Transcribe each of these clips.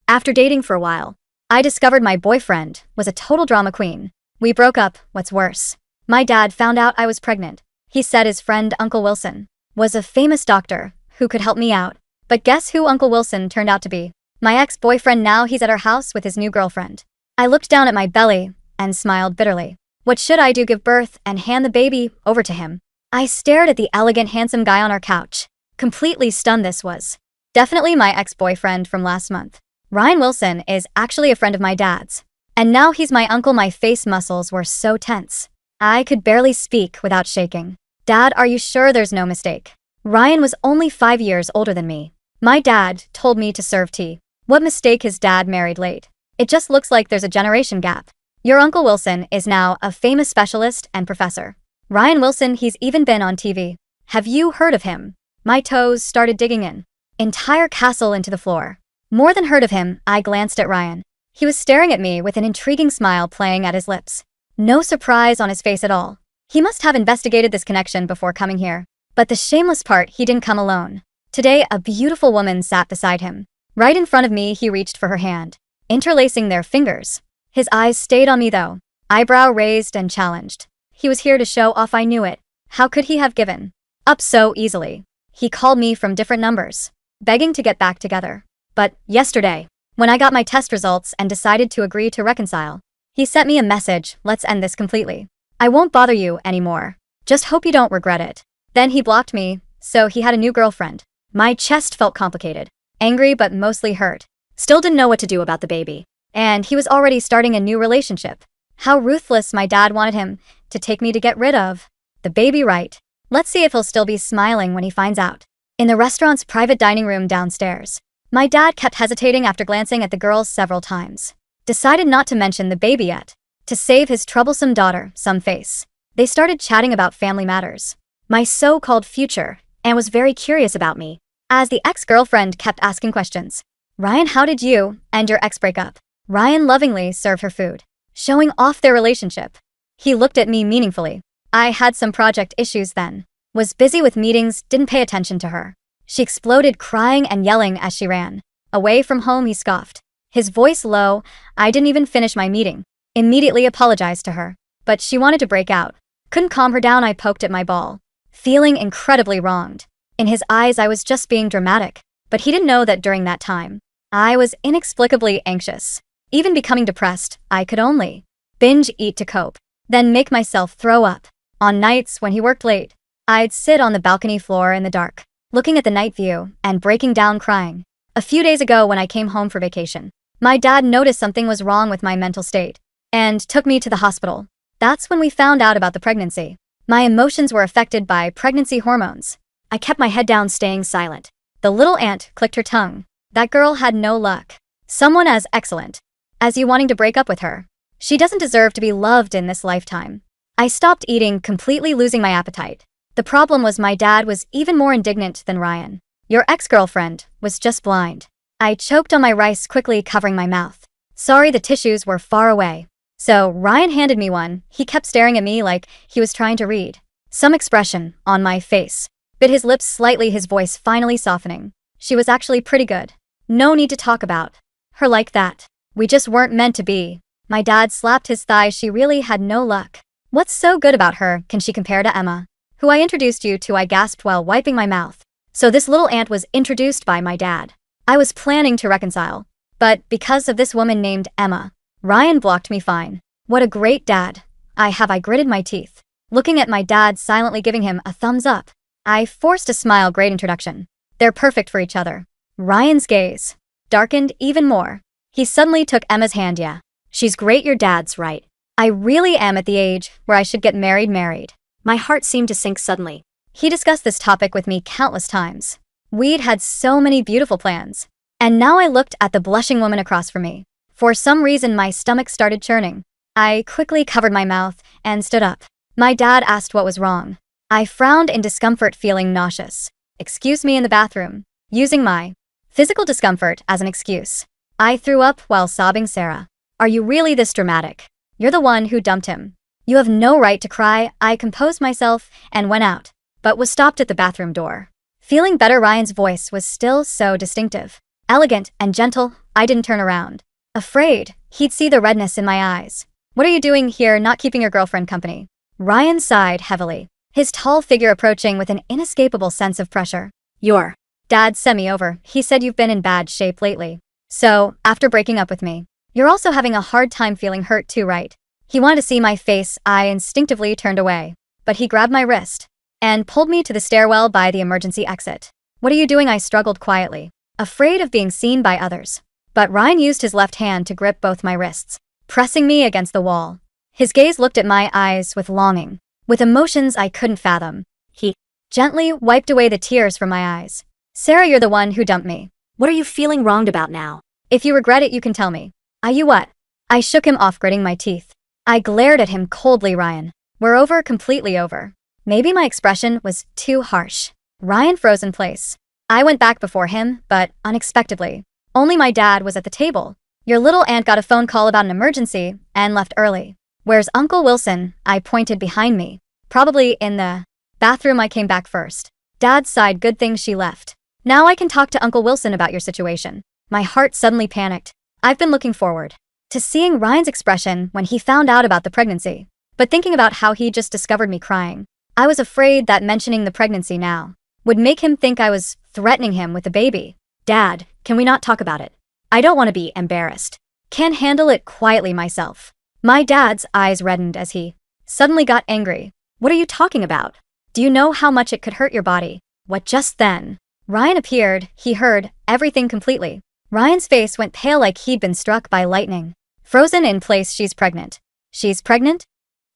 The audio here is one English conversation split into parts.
After dating for a while, I discovered my boyfriend was a total drama queen. We broke up, what's worse. My dad found out I was pregnant. He said his friend Uncle Wilson was a famous doctor who could help me out. But guess who Uncle Wilson turned out to be? My ex-boyfriend. Now he's at our house with his new girlfriend. I looked down at my belly and smiled bitterly. What should I do? Give birth and hand the baby over to him? I stared at the elegant, handsome guy on our couch, completely stunned. This was definitely my ex-boyfriend from last month. Ryan Wilson is actually a friend of my dad's. And now he's my uncle. My face muscles were so tense. I could barely speak without shaking. Dad, are you sure there's no mistake? Ryan was only 5 years older than me. My dad told me to serve tea. What mistake? His dad married late. It just looks like there's a generation gap. Your Uncle Wilson is now a famous specialist and professor. Ryan Wilson, he's even been on TV. Have you heard of him? My toes started digging in. Entire castle into the floor. More than heard of him, I glanced at Ryan. He was staring at me with an intriguing smile playing at his lips. No surprise on his face at all. He must have investigated this connection before coming here. But the shameless part, he didn't come alone. Today, a beautiful woman sat beside him. Right in front of me, he reached for her hand, interlacing their fingers. His eyes stayed on me though, eyebrow raised and challenged. He was here to show off. I knew it. How could he have given up so easily? He called me from different numbers, begging to get back together. But yesterday, when I got my test results and decided to agree to reconcile, he sent me a message. Let's end this completely. I won't bother you anymore. Just hope you don't regret it. Then he blocked me, so he had a new girlfriend. My chest felt complicated, angry but mostly hurt. Still didn't know what to do about the baby. And he was already starting a new relationship. How ruthless. My dad wanted him to take me to get rid of the baby, right? Let's see if he'll still be smiling when he finds out. In the restaurant's private dining room downstairs, my dad kept hesitating after glancing at the girls several times. Decided not to mention the baby yet, to save his troublesome daughter some face. They started chatting about family matters, my so-called future, and was very curious about me, as the ex-girlfriend kept asking questions. Ryan, how did you and your ex break up? Ryan lovingly served her food, showing off their relationship. He looked at me meaningfully. I had some project issues then. Was busy with meetings, didn't pay attention to her. She exploded crying and yelling as she ran away from home. He scoffed, his voice low. I didn't even finish my meeting. Immediately apologized to her, but she wanted to break out. Couldn't calm her down. I poked at my ball, feeling incredibly wronged. In his eyes, I was just being dramatic, but he didn't know that during that time, I was inexplicably anxious. Even becoming depressed, I could only binge eat to cope, then make myself throw up. On nights when he worked late, I'd sit on the balcony floor in the dark, looking at the night view and breaking down crying. A few days ago when I came home for vacation, my dad noticed something was wrong with my mental state and took me to the hospital. That's when we found out about the pregnancy. My emotions were affected by pregnancy hormones. I kept my head down, staying silent. The little ant clicked her tongue. That girl had no luck. Someone as excellent as you wanting to break up with her. She doesn't deserve to be loved in this lifetime. I stopped eating, completely losing my appetite. The problem was my dad was even more indignant than Ryan. Your ex-girlfriend was just blind. I choked on my rice, quickly covering my mouth. Sorry, the tissues were far away. So Ryan handed me one. He kept staring at me like he was trying to read some expression on my face. Bit his lips slightly, his voice finally softening. She was actually pretty good. No need to talk about her like that. We just weren't meant to be. My dad slapped his thigh. She really had no luck. What's so good about her? Can she compare to Emma, who I introduced you to? I gasped while wiping my mouth. So this little ant was introduced by my dad. I was planning to reconcile, but because of this woman named Emma, Ryan blocked me. Fine. What a great dad I have. I gritted my teeth, looking at my dad, silently giving him a thumbs up. I forced a smile. Great introduction. They're perfect for each other. Ryan's gaze darkened even more. He suddenly took Emma's hand. Yeah, she's great. Your dad's right. I really am at the age where I should get married. My heart seemed to sink suddenly. He discussed this topic with me countless times. We'd had so many beautiful plans. And now I looked at the blushing woman across from me. For some reason, my stomach started churning. I quickly covered my mouth and stood up. My dad asked what was wrong. I frowned in discomfort, feeling nauseous. Excuse me, in the bathroom. Using my physical discomfort as an excuse, I threw up while sobbing. Sarah, are you really this dramatic? You're the one who dumped him. You have no right to cry. I composed myself and went out, but was stopped at the bathroom door. Feeling better, Ryan's voice was still so distinctive. Elegant and gentle, I didn't turn around. Afraid he'd see the redness in my eyes. What are you doing here, not keeping your girlfriend company? Ryan sighed heavily, his tall figure approaching with an inescapable sense of pressure. Your dad sent me over. He said you've been in bad shape lately. So, after breaking up with me, you're also having a hard time feeling hurt too, right? He wanted to see my face. I instinctively turned away, but he grabbed my wrist and pulled me to the stairwell by the emergency exit. What are you doing? I struggled quietly, afraid of being seen by others. But Ryan used his left hand to grip both my wrists, pressing me against the wall. His gaze looked at my eyes with longing, with emotions I couldn't fathom. He gently wiped away the tears from my eyes. Sarah, you're the one who dumped me. What are you feeling wronged about now? If you regret it, you can tell me. You what? I shook him off, gritting my teeth. I glared at him coldly. Ryan, we're over, completely over. Maybe my expression was too harsh. Ryan froze in place. I went back before him, but unexpectedly. Only my dad was at the table. Your little aunt got a phone call about an emergency and left early. Where's Uncle Wilson? I pointed behind me. Probably in the bathroom. I came back first. Dad sighed. Good thing she left. Now I can talk to Uncle Wilson about your situation. My heart suddenly panicked. I've been looking forward to seeing Ryan's expression when he found out about the pregnancy. But thinking about how he just discovered me crying, I was afraid that mentioning the pregnancy now would make him think I was threatening him with the baby. Dad, can we not talk about it? I don't want to be embarrassed. Can't handle it quietly myself. My dad's eyes reddened as he suddenly got angry. What are you talking about? Do you know how much it could hurt your body? What? Just then Ryan appeared. He heard everything completely. Ryan's face went pale like he'd been struck by lightning. Frozen in place. She's pregnant. She's pregnant?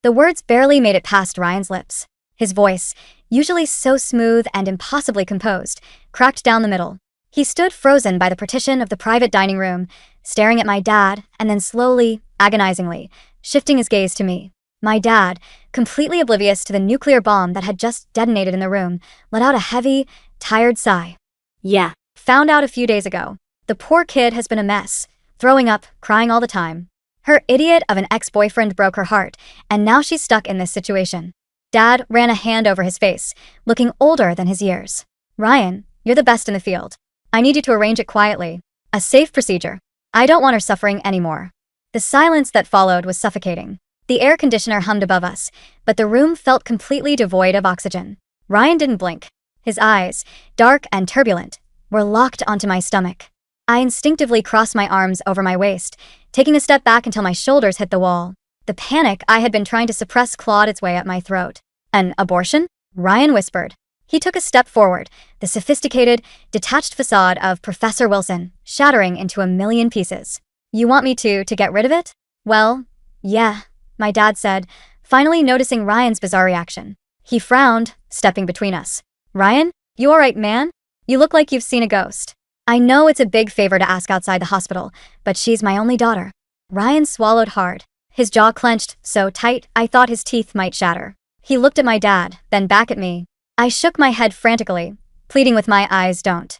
The words barely made it past Ryan's lips. His voice, usually so smooth and impossibly composed, cracked down the middle. He stood frozen by the partition of the private dining room, staring at my dad, and then slowly, agonizingly, shifting his gaze to me. My dad, completely oblivious to the nuclear bomb that had just detonated in the room, let out a heavy, tired sigh. Yeah, found out a few days ago. The poor kid has been a mess, throwing up, crying all the time. Her idiot of an ex-boyfriend broke her heart, and now she's stuck in this situation. Dad ran a hand over his face, looking older than his years. Ryan, you're the best in the field. I need you to arrange it quietly. A safe procedure. I don't want her suffering anymore. The silence that followed was suffocating. The air conditioner hummed above us, but the room felt completely devoid of oxygen. Ryan didn't blink. His eyes, dark and turbulent, were locked onto my stomach. I instinctively crossed my arms over my waist, taking a step back until my shoulders hit the wall. The panic I had been trying to suppress clawed its way up my throat. An abortion? Ryan whispered. He took a step forward, the sophisticated, detached facade of Professor Wilson shattering into a million pieces. You want me to get rid of it? Well, yeah, my dad said, finally noticing Ryan's bizarre reaction. He frowned, stepping between us. Ryan, you all right, man? You look like you've seen a ghost. I know it's a big favor to ask outside the hospital, but she's my only daughter. Ryan swallowed hard, his jaw clenched so tight I thought his teeth might shatter. He looked at my dad, then back at me. I shook my head frantically, pleading with my eyes. Don't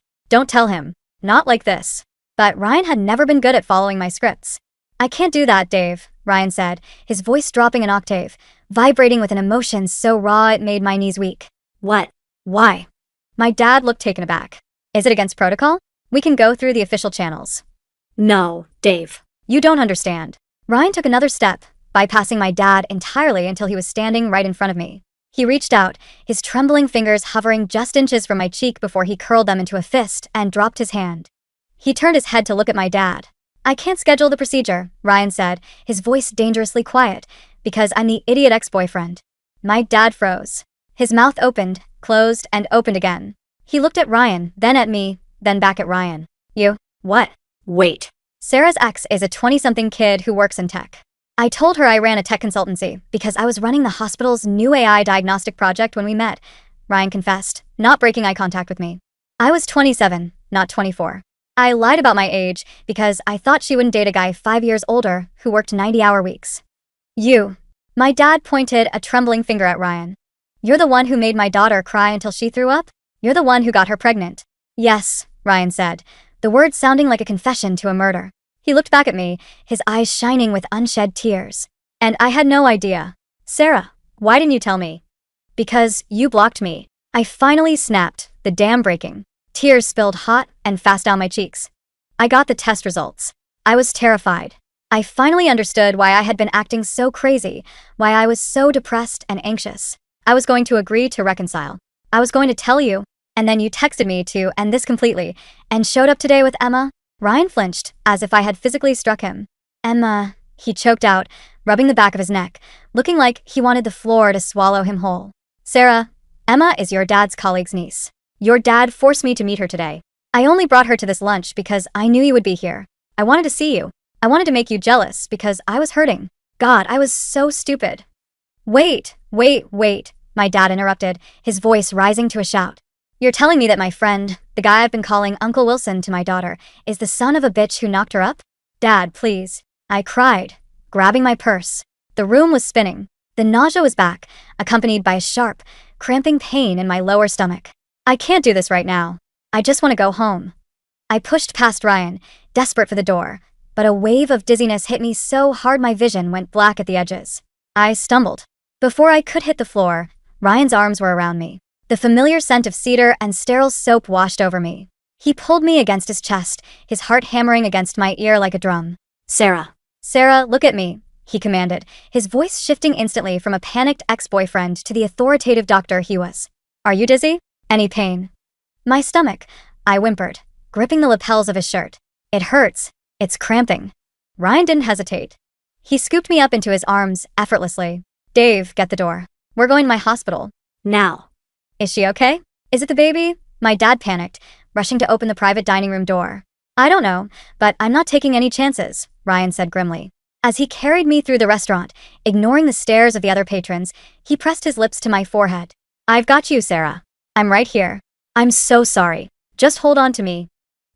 tell him. Not like this. But Ryan had never been good at following my scripts. I can't do that, Dave, Ryan said, his voice dropping an octave, vibrating with an emotion so raw it made my knees weak. What? Why? My dad looked taken aback. Is it against protocol? We can go through the official channels. No, Dave. You don't understand. Ryan took another step, bypassing my dad entirely until he was standing right in front of me. He reached out, his trembling fingers hovering just inches from my cheek before he curled them into a fist and dropped his hand. He turned his head to look at my dad. I can't schedule the procedure, Ryan said, his voice dangerously quiet, because I'm the idiot ex-boyfriend. My dad froze. His mouth opened, closed, and opened again. He looked at Ryan, then at me, then back at Ryan. You? What? Wait. Sarah's ex is a 20-something kid who works in tech. I told her I ran a tech consultancy because I was running the hospital's new AI diagnostic project when we met, Ryan confessed, not breaking eye contact with me. I was 27, not 24. I lied about my age because I thought she wouldn't date a guy 5 years older who worked 90-hour weeks. You. My dad pointed a trembling finger at Ryan. You're the one who made my daughter cry until she threw up? You're the one who got her pregnant. Yes, Ryan said, the words sounding like a confession to a murder. He looked back at me, his eyes shining with unshed tears. And I had no idea. Sarah, why didn't you tell me? Because you blocked me. I finally snapped, the dam breaking. Tears spilled hot and fast down my cheeks. I got the test results. I was terrified. I finally understood why I had been acting so crazy, why I was so depressed and anxious. I was going to agree to reconcile. I was going to tell you, and then you texted me to end this completely, and showed up today with Emma. Ryan flinched, as if I had physically struck him. Emma, he choked out, rubbing the back of his neck, looking like he wanted the floor to swallow him whole. Sarah, Emma is your dad's colleague's niece. Your dad forced me to meet her today. I only brought her to this lunch because I knew you would be here. I wanted to see you. I wanted to make you jealous because I was hurting. God, I was so stupid. Wait, my dad interrupted, his voice rising to a shout. You're telling me that my friend, the guy I've been calling Uncle Wilson to my daughter, is the son of a bitch who knocked her up? Dad, please. I cried, grabbing my purse. The room was spinning. The nausea was back, accompanied by a sharp, cramping pain in my lower stomach. I can't do this right now. I just want to go home. I pushed past Ryan, desperate for the door, but a wave of dizziness hit me so hard my vision went black at the edges. I stumbled. Before I could hit the floor, Ryan's arms were around me. The familiar scent of cedar and sterile soap washed over me. He pulled me against his chest, his heart hammering against my ear like a drum. Sarah, look at me, he commanded, his voice shifting instantly from a panicked ex-boyfriend to the authoritative doctor he was. Are you dizzy? Any pain? My stomach, I whimpered, gripping the lapels of his shirt. It hurts. It's cramping. Ryan didn't hesitate. He scooped me up into his arms effortlessly. Dave, get the door. We're going to my hospital. Now. Is she okay? Is it the baby? My dad panicked, rushing to open the private dining room door. I don't know, but I'm not taking any chances, Ryan said grimly. As he carried me through the restaurant, ignoring the stares of the other patrons, he pressed his lips to my forehead. I've got you, Sarah. I'm right here. I'm so sorry. Just hold on to me.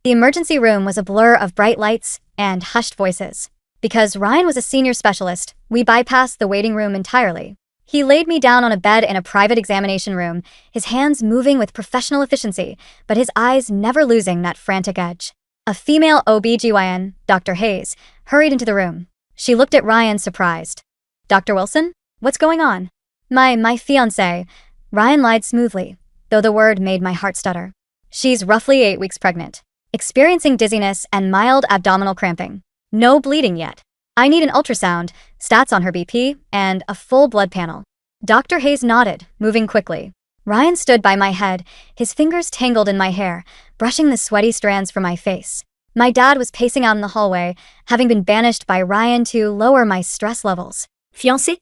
The emergency room was a blur of bright lights and hushed voices. Because Ryan was a senior specialist, we bypassed the waiting room entirely. He laid me down on a bed in a private examination room, his hands moving with professional efficiency, but his eyes never losing that frantic edge. A female OB/GYN, Dr. Hayes, hurried into the room. She looked at Ryan surprised. Dr. Wilson? What's going on? My fiancé. Ryan lied smoothly, though the word made my heart stutter. She's roughly 8 weeks pregnant, experiencing dizziness and mild abdominal cramping. No bleeding yet. I need an ultrasound, stats on her BP, and a full blood panel. Dr. Hayes nodded, moving quickly. Ryan stood by my head, his fingers tangled in my hair, brushing the sweaty strands from my face. My dad was pacing out in the hallway, having been banished by Ryan to lower my stress levels. Fiancé?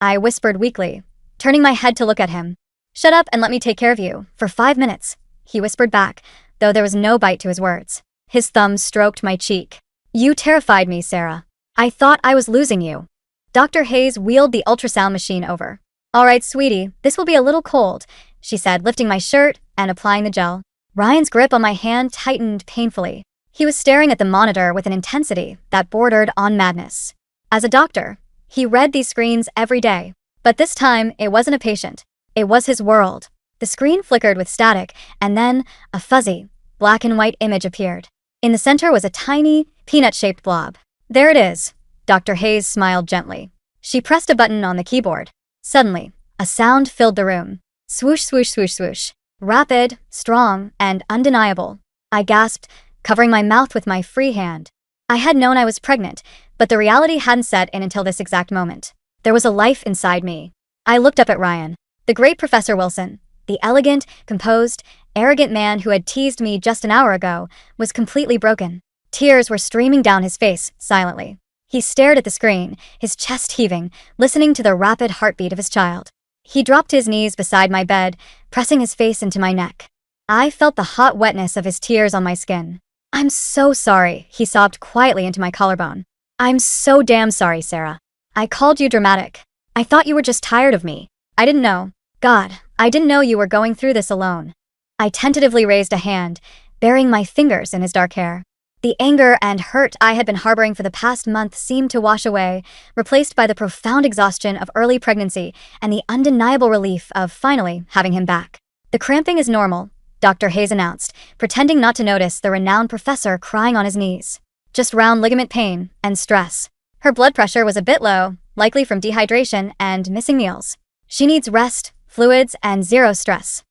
I whispered weakly, turning my head to look at him. Shut up and let me take care of you, for 5 minutes, he whispered back, though there was no bite to his words. His thumb stroked my cheek. You terrified me, Sarah. I thought I was losing you. Dr. Hayes wheeled the ultrasound machine over. All right, sweetie, this will be a little cold, she said, lifting my shirt and applying the gel. Ryan's grip on my hand tightened painfully. He was staring at the monitor with an intensity that bordered on madness. As a doctor, he read these screens every day. But this time, it wasn't a patient. It was his world. The screen flickered with static, and then a fuzzy, black and white image appeared. In the center was a tiny, peanut-shaped blob. There it is, Dr. Hayes smiled gently. She pressed a button on the keyboard. Suddenly, a sound filled the room. Swoosh, swoosh, swoosh, swoosh. Rapid, strong, and undeniable. I gasped, covering my mouth with my free hand. I had known I was pregnant, but the reality hadn't set in until this exact moment. There was a life inside me. I looked up at Ryan, the great Professor Wilson. The elegant, composed, arrogant man who had teased me just an hour ago was completely broken. Tears were streaming down his face, silently. He stared at the screen, his chest heaving, listening to the rapid heartbeat of his child. He dropped his knees beside my bed, pressing his face into my neck. I felt the hot wetness of his tears on my skin. I'm so sorry, he sobbed quietly into my collarbone. I'm so damn sorry, Sarah. I called you dramatic. I thought you were just tired of me. I didn't know. God, I didn't know you were going through this alone. I tentatively raised a hand, burying my fingers in his dark hair. The anger and hurt I had been harboring for the past month seemed to wash away, replaced by the profound exhaustion of early pregnancy and the undeniable relief of finally having him back. The cramping is normal, Dr. Hayes announced, pretending not to notice the renowned professor crying on his knees. Just round ligament pain and stress. Her blood pressure was a bit low, likely from dehydration and missing meals. She needs rest, fluids, and zero stress.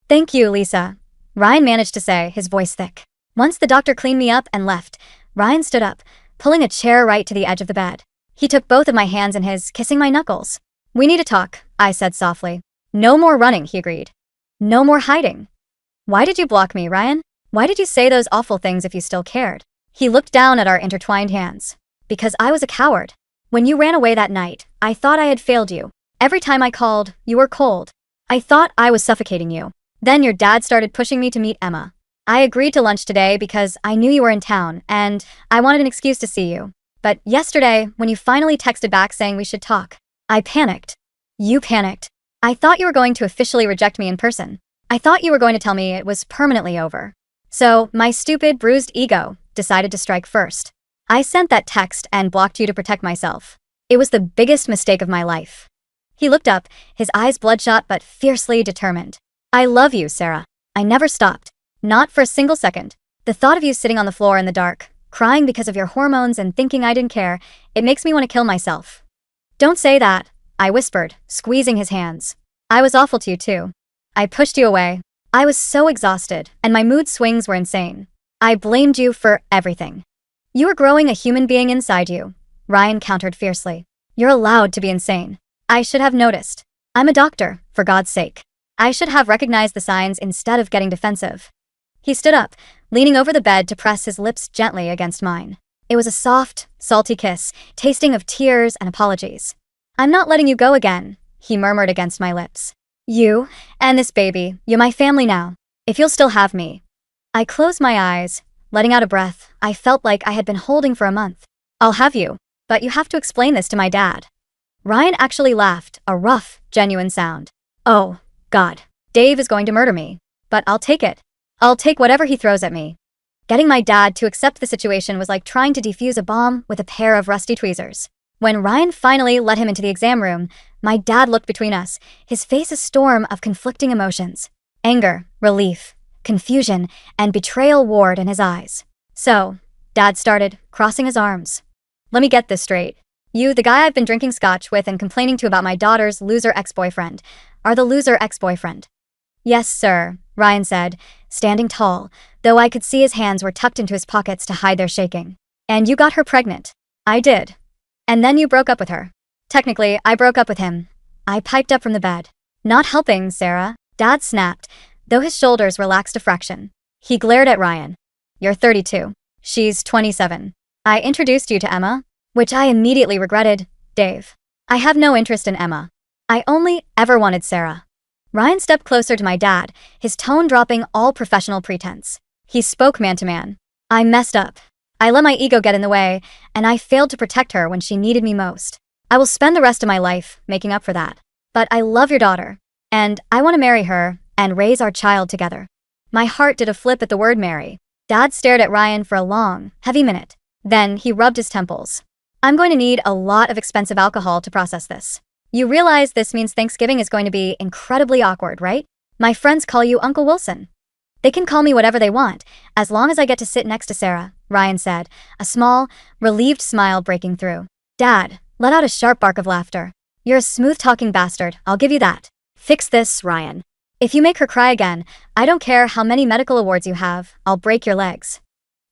Thank you, Lisa. Ryan managed to say, his voice thick. Once the doctor cleaned me up and left, Ryan stood up, pulling a chair right to the edge of the bed. He took both of my hands in his, kissing my knuckles. "We need to talk," I said softly. "No more running," he agreed. "No more hiding." "Why did you block me, Ryan? Why did you say those awful things if you still cared?" He looked down at our intertwined hands. "Because I was a coward. When you ran away that night, I thought I had failed you. Every time I called, you were cold. I thought I was suffocating you. Then your dad started pushing me to meet Emma. I agreed to lunch today because I knew you were in town, and I wanted an excuse to see you. But yesterday, when you finally texted back saying we should talk, I panicked. You panicked. I thought you were going to officially reject me in person. I thought you were going to tell me it was permanently over. So, my stupid, bruised ego decided to strike first. I sent that text and blocked you to protect myself. It was the biggest mistake of my life." He looked up, his eyes bloodshot but fiercely determined. "I love you, Sarah. I never stopped. Not for a single second. The thought of you sitting on the floor in the dark, crying because of your hormones and thinking I didn't care, it makes me want to kill myself." "Don't say that," I whispered, squeezing his hands. "I was awful to you too. I pushed you away. I was so exhausted, and my mood swings were insane. I blamed you for everything." "You were growing a human being inside you," Ryan countered fiercely. "You're allowed to be insane. I should have noticed. I'm a doctor, for God's sake. I should have recognized the signs instead of getting defensive." He stood up, leaning over the bed to press his lips gently against mine. It was a soft, salty kiss, tasting of tears and apologies. "I'm not letting you go again," he murmured against my lips. "You, and this baby, you're my family now. If you'll still have me." I closed my eyes, letting out a breath I felt like I had been holding for a month. "I'll have you, but you have to explain this to my dad." Ryan actually laughed, a rough, genuine sound. "Oh, God. Dave is going to murder me. But I'll take it. I'll take whatever he throws at me." Getting my dad to accept the situation was like trying to defuse a bomb with a pair of rusty tweezers. When Ryan finally let him into the exam room, my dad looked between us, his face a storm of conflicting emotions. Anger, relief, confusion, and betrayal warred in his eyes. "So," Dad started, crossing his arms. "Let me get this straight. You, the guy I've been drinking scotch with and complaining to about my daughter's loser ex-boyfriend, are the loser ex-boyfriend." "Yes, sir," Ryan said, standing tall, though I could see his hands were tucked into his pockets to hide their shaking. "And you got her pregnant." "I did. And then you broke up with her." "Technically, I broke up with him." I piped up from the bed. "Not helping, Sarah," Dad snapped, though his shoulders relaxed a fraction. He glared at Ryan. "You're 32. She's 27. I introduced you to Emma, which I immediately regretted, Dave. I have no interest in Emma. I only ever wanted Sarah." Ryan stepped closer to my dad, his tone dropping all professional pretense. He spoke man to man. "I messed up. I let my ego get in the way, and I failed to protect her when she needed me most. I will spend the rest of my life making up for that. But I love your daughter, and I want to marry her and raise our child together." My heart did a flip at the word marry. Dad stared at Ryan for a long, heavy minute. Then he rubbed his temples. "I'm going to need a lot of expensive alcohol to process this. You realize this means Thanksgiving is going to be incredibly awkward, right? My friends call you Uncle Wilson." "They can call me whatever they want, as long as I get to sit next to Sarah," Ryan said, a small, relieved smile breaking through. Dad let out a sharp bark of laughter. "You're a smooth-talking bastard, I'll give you that. Fix this, Ryan. If you make her cry again, I don't care how many medical awards you have, I'll break your legs."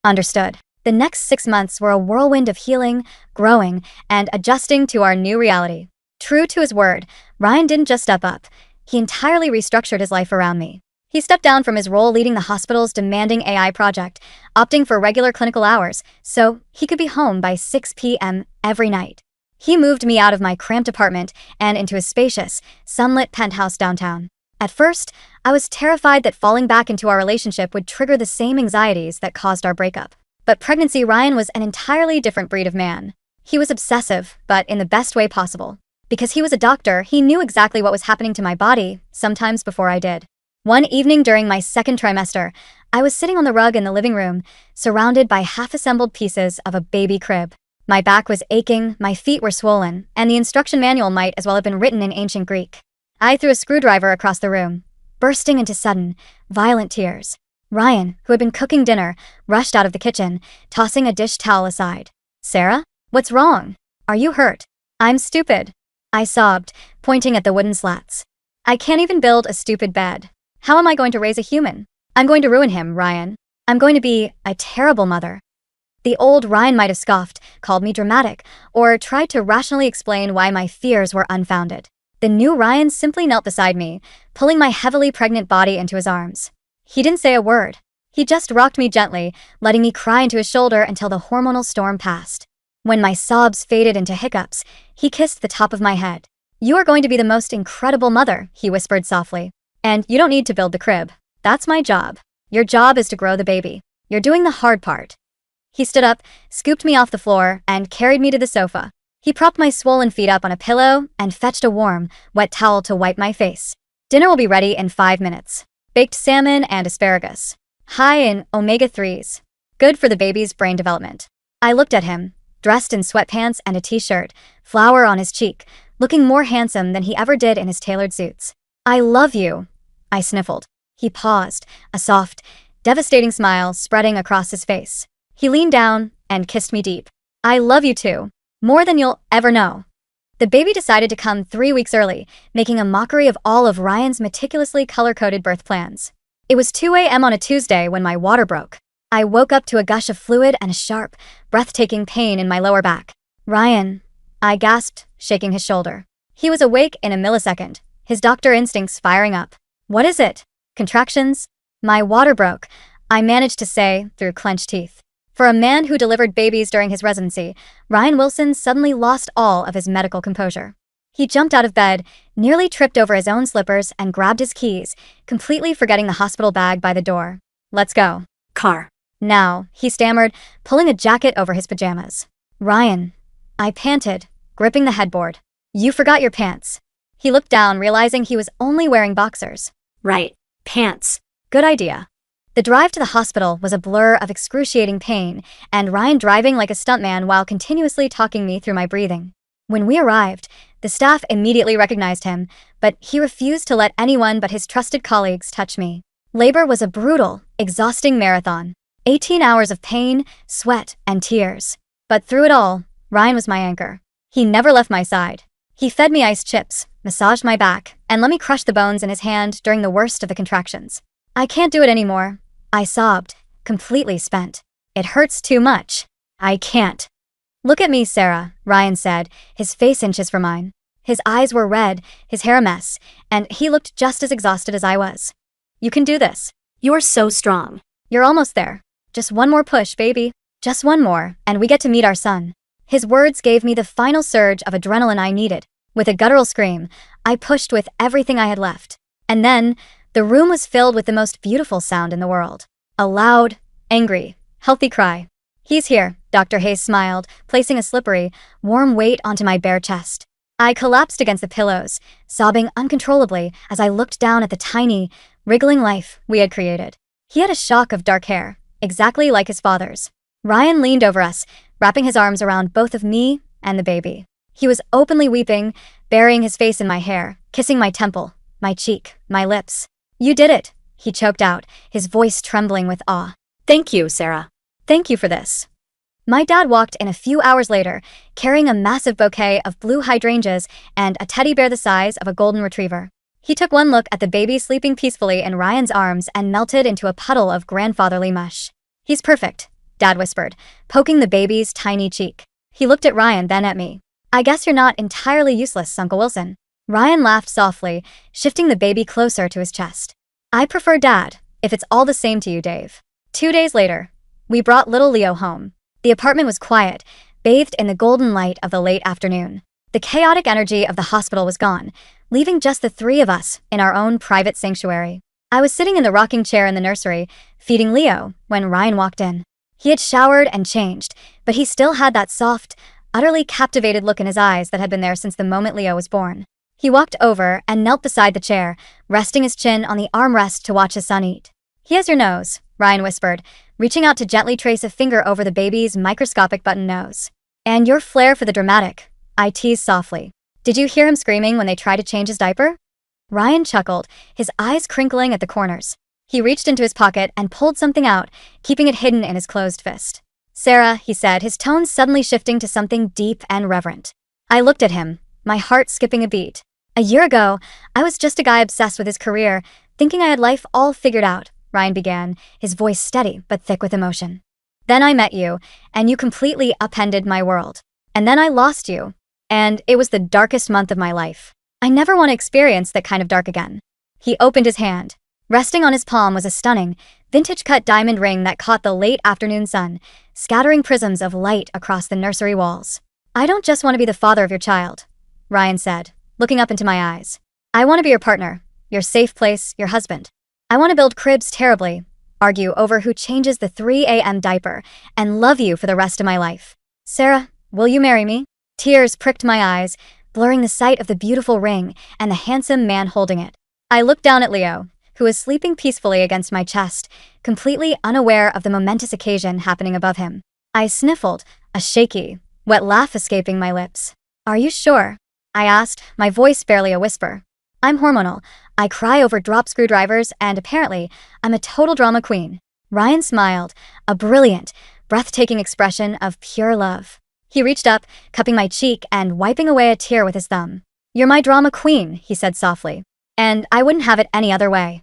Understood. The next 6 months were a whirlwind of healing, growing, and adjusting to our new reality. True to his word, Ryan didn't just step up. He entirely restructured his life around me. He stepped down from his role leading the hospital's demanding AI project, opting for regular clinical hours, so he could be home by 6 p.m. every night. He moved me out of my cramped apartment and into a spacious, sunlit penthouse downtown. At first, I was terrified that falling back into our relationship would trigger the same anxieties that caused our breakup. But pregnancy Ryan was an entirely different breed of man. He was obsessive, but in the best way possible. Because he was a doctor, he knew exactly what was happening to my body, sometimes before I did. One evening during my second trimester, I was sitting on the rug in the living room, surrounded by half-assembled pieces of a baby crib. My back was aching, my feet were swollen, and the instruction manual might as well have been written in ancient Greek. I threw a screwdriver across the room, bursting into sudden, violent tears. Ryan, who had been cooking dinner, rushed out of the kitchen, tossing a dish towel aside. "Sarah? What's wrong? Are you hurt?" "I'm stupid," I sobbed, pointing at the wooden slats. "I can't even build a stupid bed. How am I going to raise a human? I'm going to ruin him, Ryan." I'm going to be a terrible mother. The old Ryan might have scoffed, called me dramatic, or tried to rationally explain why my fears were unfounded. The new Ryan simply knelt beside me, pulling my heavily pregnant body into his arms. He didn't say a word. He just rocked me gently, letting me cry into his shoulder until the hormonal storm passed. When my sobs faded into hiccups, he kissed the top of my head. "You are going to be the most incredible mother," he whispered softly. "And you don't need to build the crib. That's my job. Your job is to grow the baby. You're doing the hard part." He stood up, scooped me off the floor, and carried me to the sofa. He propped my swollen feet up on a pillow and fetched a warm, wet towel to wipe my face. "Dinner will be ready in 5 minutes. Baked salmon and asparagus. High in omega-3s. Good for the baby's brain development." I looked at him, dressed in sweatpants and a t-shirt, flour on his cheek, looking more handsome than he ever did in his tailored suits. "I love you," I sniffled. He paused, a soft, devastating smile spreading across his face. He leaned down and kissed me deep. "I love you too, more than you'll ever know." The baby decided to come 3 weeks early, making a mockery of all of Ryan's meticulously color-coded birth plans. It was 2 a.m. on a Tuesday when my water broke. I woke up to a gush of fluid and a sharp, breathtaking pain in my lower back. "Ryan," I gasped, shaking his shoulder. He was awake in a millisecond, his doctor instincts firing up. "What is it?" "Contractions." "My water broke," I managed to say through clenched teeth. For a man who delivered babies during his residency, Ryan Wilson suddenly lost all of his medical composure. He jumped out of bed, nearly tripped over his own slippers, and grabbed his keys, completely forgetting the hospital bag by the door. "Let's go." "Car." "Now," he stammered, pulling a jacket over his pajamas. "Ryan," I panted, gripping the headboard. "You forgot your pants." He looked down, realizing he was only wearing boxers. "Right. Pants." "Good idea." The drive to the hospital was a blur of excruciating pain, and Ryan driving like a stuntman while continuously talking me through my breathing. When we arrived, the staff immediately recognized him, but he refused to let anyone but his trusted colleagues touch me. Labor was a brutal, exhausting marathon. 18 hours of pain, sweat, and tears. But through it all, Ryan was my anchor. He never left my side. He fed me ice chips, massaged my back, and let me crush the bones in his hand during the worst of the contractions. "I can't do it anymore," I sobbed, completely spent. "It hurts too much. I can't." "Look at me, Sarah," Ryan said, his face inches from mine. His eyes were red, his hair a mess, and he looked just as exhausted as I was. "You can do this. "You're so strong." You're almost there. Just one more push, baby. Just one more, and we get to meet our son." His words gave me the final surge of adrenaline I needed. With a guttural scream, I pushed with everything I had left. And then, the room was filled with the most beautiful sound in the world. A loud, angry, healthy cry. "He's here," Dr. Hayes smiled, placing a slippery, warm weight onto my bare chest. I collapsed against the pillows, sobbing uncontrollably as I looked down at the tiny, wriggling life we had created. He had a shock of dark hair, exactly like his father's. Ryan leaned over us, wrapping his arms around both of me and the baby. He was openly weeping, burying his face in my hair, kissing my temple, my cheek, my lips. "You did it," he choked out, his voice trembling with awe. "Thank you, Sarah." "Thank you for this." My dad walked in a few hours later, carrying a massive bouquet of blue hydrangeas and a teddy bear the size of a golden retriever. He took one look at the baby sleeping peacefully in Ryan's arms and melted into a puddle of grandfatherly mush. "He's perfect," Dad whispered, poking the baby's tiny cheek. He looked at Ryan, then at me. "I guess you're not entirely useless, Uncle Wilson." Ryan laughed softly, shifting the baby closer to his chest. "I prefer Dad, if it's all the same to you, Dave." 2 days later, we brought little Leo home. The apartment was quiet, bathed in the golden light of the late afternoon. The chaotic energy of the hospital was gone, leaving just the 3 of us in our own private sanctuary. I was sitting in the rocking chair in the nursery, feeding Leo, when Ryan walked in. He had showered and changed, but he still had that soft, utterly captivated look in his eyes that had been there since the moment Leo was born. He walked over and knelt beside the chair, resting his chin on the armrest to watch his son eat. "He has your nose," Ryan whispered, reaching out to gently trace a finger over the baby's microscopic button nose. "And your flair for the dramatic," I teased softly. "Did you hear him screaming when they tried to change his diaper?" Ryan chuckled, his eyes crinkling at the corners. He reached into his pocket and pulled something out, keeping it hidden in his closed fist. "Sarah," he said, his tone suddenly shifting to something deep and reverent. I looked at him, my heart skipping a beat. A year ago, I was just a guy obsessed with his career, thinking I had life all figured out, Ryan began, his voice steady but thick with emotion. Then I met you, and you completely upended my world. And then I lost you, and it was the darkest month of my life. I never want to experience that kind of dark again. He opened his hand. Resting on his palm was a stunning, vintage-cut diamond ring that caught the late afternoon sun, scattering prisms of light across the nursery walls. I don't just want to be the father of your child, Ryan said, looking up into my eyes. I want to be your partner, your safe place, your husband. I want to build cribs terribly, argue over who changes the 3 a.m. diaper, and love you for the rest of my life. Sarah, will you marry me? Tears pricked my eyes, blurring the sight of the beautiful ring and the handsome man holding it. I looked down at Leo, who was sleeping peacefully against my chest, completely unaware of the momentous occasion happening above him. I sniffled, a shaky, wet laugh escaping my lips. Are you sure? I asked, my voice barely a whisper. I'm hormonal. I cry over drop screwdrivers, and apparently, I'm a total drama queen. Ryan smiled, a brilliant, breathtaking expression of pure love. He reached up, cupping my cheek and wiping away a tear with his thumb. You're my drama queen, he said softly. And I wouldn't have it any other way.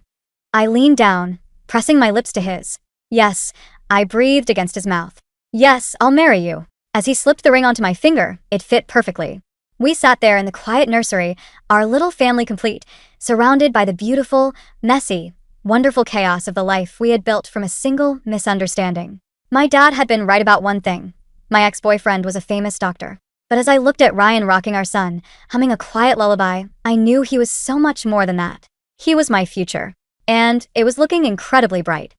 I leaned down, pressing my lips to his. Yes, I breathed against his mouth. Yes, I'll marry you. As he slipped the ring onto my finger, it fit perfectly. We sat there in the quiet nursery, our little family complete, surrounded by the beautiful, messy, wonderful chaos of the life we had built from a single misunderstanding. My dad had been right about one thing. My ex-boyfriend was a famous doctor. But as I looked at Ryan rocking our son, humming a quiet lullaby, I knew he was so much more than that. He was my future. And it was looking incredibly bright.